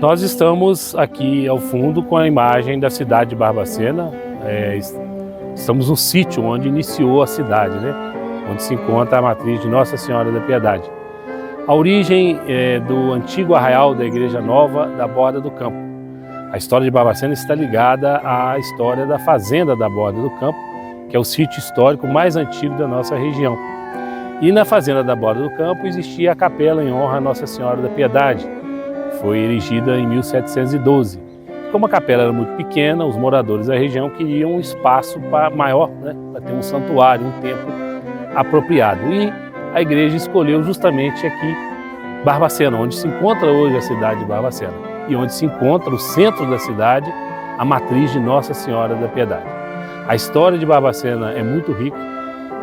Nós estamos aqui ao fundo com a imagem da cidade de Barbacena. Estamos no sítio onde iniciou a cidade, né? Onde se encontra a matriz de Nossa Senhora da Piedade. A origem é do antigo arraial da Igreja Nova da Borda do Campo. A história de Barbacena está ligada à história da Fazenda da Borda do Campo, que é o sítio histórico mais antigo da nossa região. E na Fazenda da Borda do Campo existia a capela em honra a Nossa Senhora da Piedade. Foi erigida em 1712. Como a capela era muito pequena, os moradores da região queriam um espaço maior, né, para ter um santuário, um templo apropriado. E a igreja escolheu justamente aqui Barbacena, onde se encontra hoje a cidade de Barbacena e onde se encontra o centro da cidade, a matriz de Nossa Senhora da Piedade. A história de Barbacena é muito rica.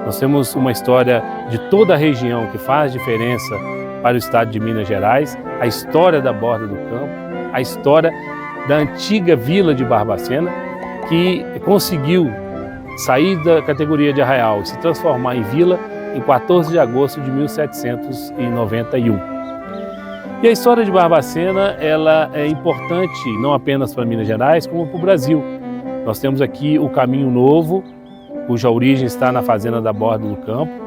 Nós temos uma história de toda a região que faz diferença para o estado de Minas Gerais, a história da Borda do Campo, a história da antiga vila de Barbacena, que conseguiu sair da categoria de arraial e se transformar em vila em 14 de agosto de 1791. E a história de Barbacena, ela é importante não apenas para Minas Gerais, como para o Brasil. Nós temos aqui o Caminho Novo, cuja origem está na Fazenda da Borda do Campo.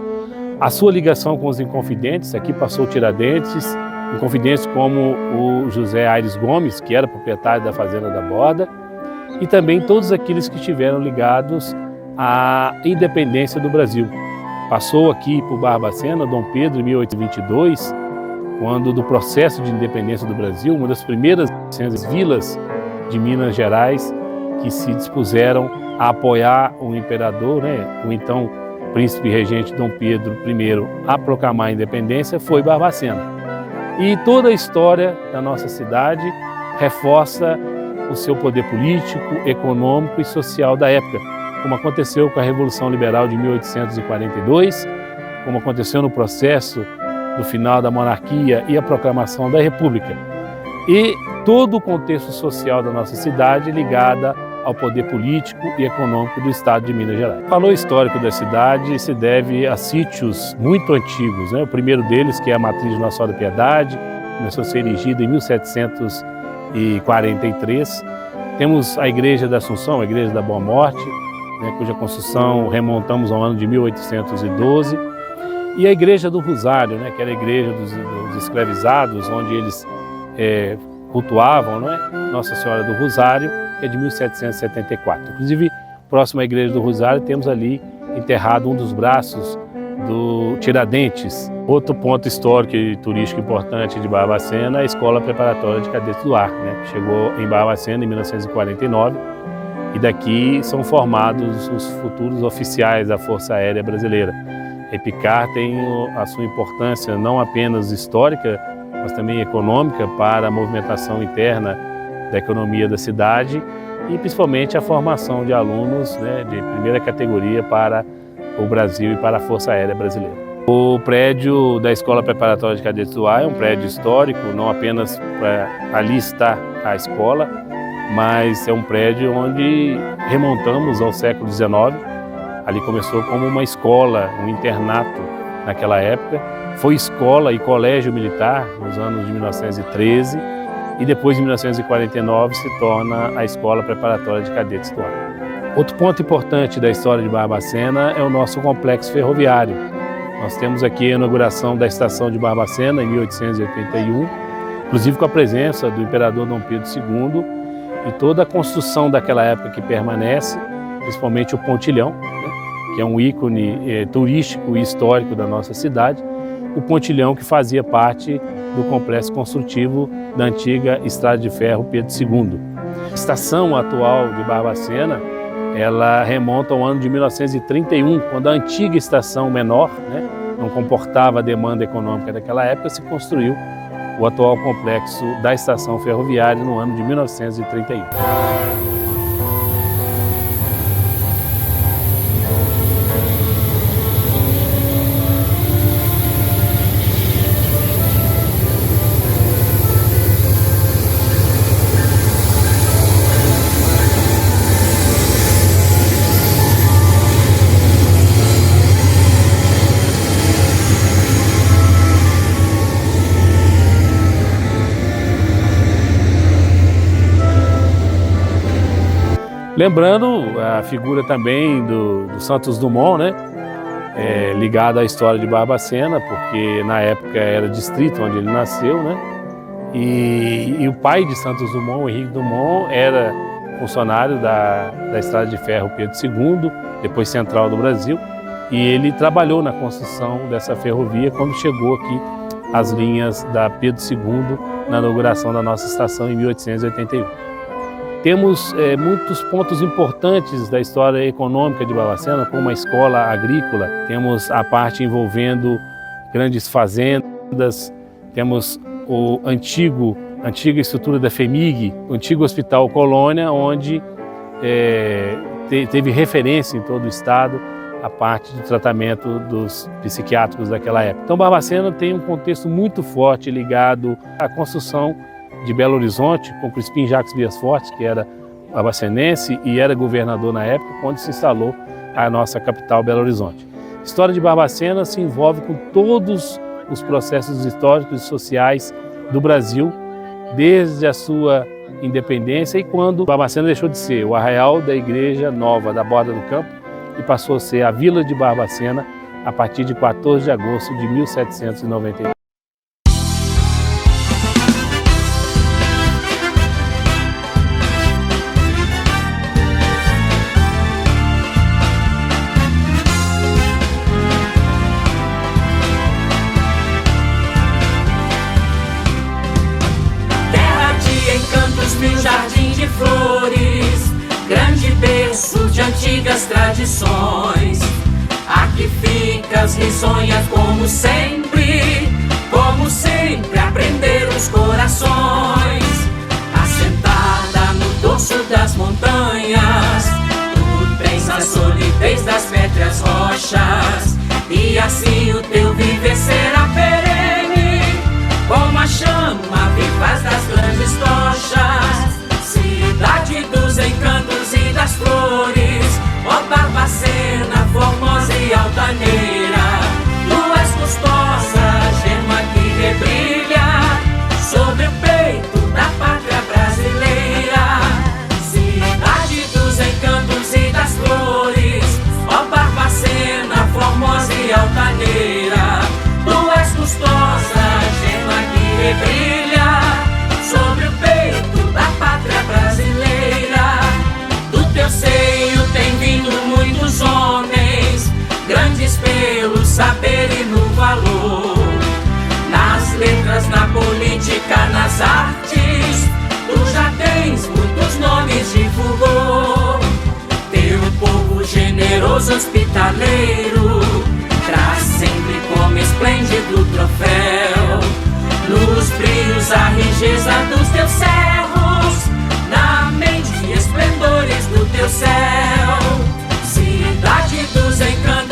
A sua ligação com os Inconfidentes, aqui passou Tiradentes, Inconfidentes como o José Aires Gomes, que era proprietário da Fazenda da Borda, e também todos aqueles que estiveram ligados à independência do Brasil. Passou aqui por Barbacena Dom Pedro em 1822, quando do processo de independência do Brasil, uma das primeiras vilas de Minas Gerais que se dispuseram a apoiar o imperador, né, o então príncipe regente Dom Pedro I, a proclamar a independência, foi Barbacena. E toda a história da nossa cidade reforça o seu poder político, econômico e social da época, como aconteceu com a Revolução Liberal de 1842, como aconteceu no processo do final da monarquia e a proclamação da República. E todo o contexto social da nossa cidade ligada ao poder político e econômico do estado de Minas Gerais. O valor histórico da cidade se deve a sítios muito antigos, né? O primeiro deles, que é a matriz de Nossa Senhora da Piedade, começou a ser erigida em 1743. Temos a Igreja da Assunção, a Igreja da Boa Morte, né, cuja construção remontamos ao ano de 1812. E a Igreja do Rosário, né, que era a igreja dos escravizados, onde eles cultuavam, não é? Nossa Senhora do Rosário, que é de 1774. Inclusive, próximo à Igreja do Rosário, temos ali enterrado um dos braços do Tiradentes. Outro ponto histórico e turístico importante de Barbacena é a Escola Preparatória de Cadetes do Ar, né, que chegou em Barbacena em 1949, e daqui são formados os futuros oficiais da Força Aérea Brasileira. A EPICAR tem a sua importância não apenas histórica, mas também econômica para a movimentação interna da economia da cidade e principalmente a formação de alunos, né, de primeira categoria para o Brasil e para a Força Aérea Brasileira. O prédio da Escola Preparatória de Cadetes do Ar é um prédio histórico, não apenas para ali estar a escola, mas é um prédio onde remontamos ao século XIX. Ali começou como uma escola, um internato naquela época. Foi escola e colégio militar nos anos de 1913 e depois de 1949 se torna a Escola Preparatória de Cadetes do Ar. Outro ponto importante da história de Barbacena é o nosso complexo ferroviário. Nós temos aqui a inauguração da estação de Barbacena em 1881, inclusive com a presença do imperador Dom Pedro II e toda a construção daquela época que permanece, principalmente o pontilhão, né, que é um ícone turístico e histórico da nossa cidade, o pontilhão que fazia parte do complexo construtivo da antiga Estrada de Ferro Pedro II. A estação atual de Barbacena, ela remonta ao ano de 1931, quando a antiga estação menor, né, não comportava a demanda econômica daquela época, se construiu o atual complexo da estação ferroviária no ano de 1931. Lembrando a figura também do Santos Dumont, né? Ligado à história de Barbacena, porque na época era distrito onde ele nasceu, né? E o pai de Santos Dumont, o Henrique Dumont, era funcionário da Estrada de Ferro Pedro II, depois Central do Brasil, e ele trabalhou na construção dessa ferrovia quando chegou aqui às linhas da Pedro II, na inauguração da nossa estação em 1881. Temos muitos pontos importantes da história econômica de Barbacena, como a escola agrícola, temos a parte envolvendo grandes fazendas, temos a antiga estrutura da FEMIG, o antigo Hospital Colônia, onde teve referência em todo o estado a parte do tratamento dos psiquiátricos daquela época. Então Barbacena tem um contexto muito forte ligado à construção de Belo Horizonte, com Crispim Jacques Vias Fortes, que era barbacenense e era governador na época, onde se instalou a nossa capital, Belo Horizonte. A história de Barbacena se envolve com todos os processos históricos e sociais do Brasil, desde a sua independência e quando Barbacena deixou de ser o arraial da Igreja Nova da Borda do Campo e passou a ser a Vila de Barbacena a partir de 14 de agosto de 1791. Mil jardim de flores, grande berço de antigas tradições. Aqui ficas risonhas como sempre aprender os corações. Assentada no dorso das montanhas, tu tens a solidez das pétreas rochas, e assim o teu viver será perene, como a chama vivaz das grandes tochas. Cidade dos encantos e das flores, ó Barbacena, formosa e altaneira, tu és custosa, gema que rebrilha sobre o peito da pátria brasileira. Cidade dos encantos e das flores, ó Barbacena, formosa e altaneira, tu és custosa, gema que rebrilha sobre o peito da pátria brasileira. Do teu seio tem vindo muitos homens, grandes pelo saber e no valor, nas letras, na política, nas artes, tu já tens muitos nomes de fulgor. Teu povo generoso, hospitaleiro, traz sempre como esplêndido troféu, nos brilhos a riqueza dos teus cerros, na mente esplendores do teu céu. Cidade dos encantos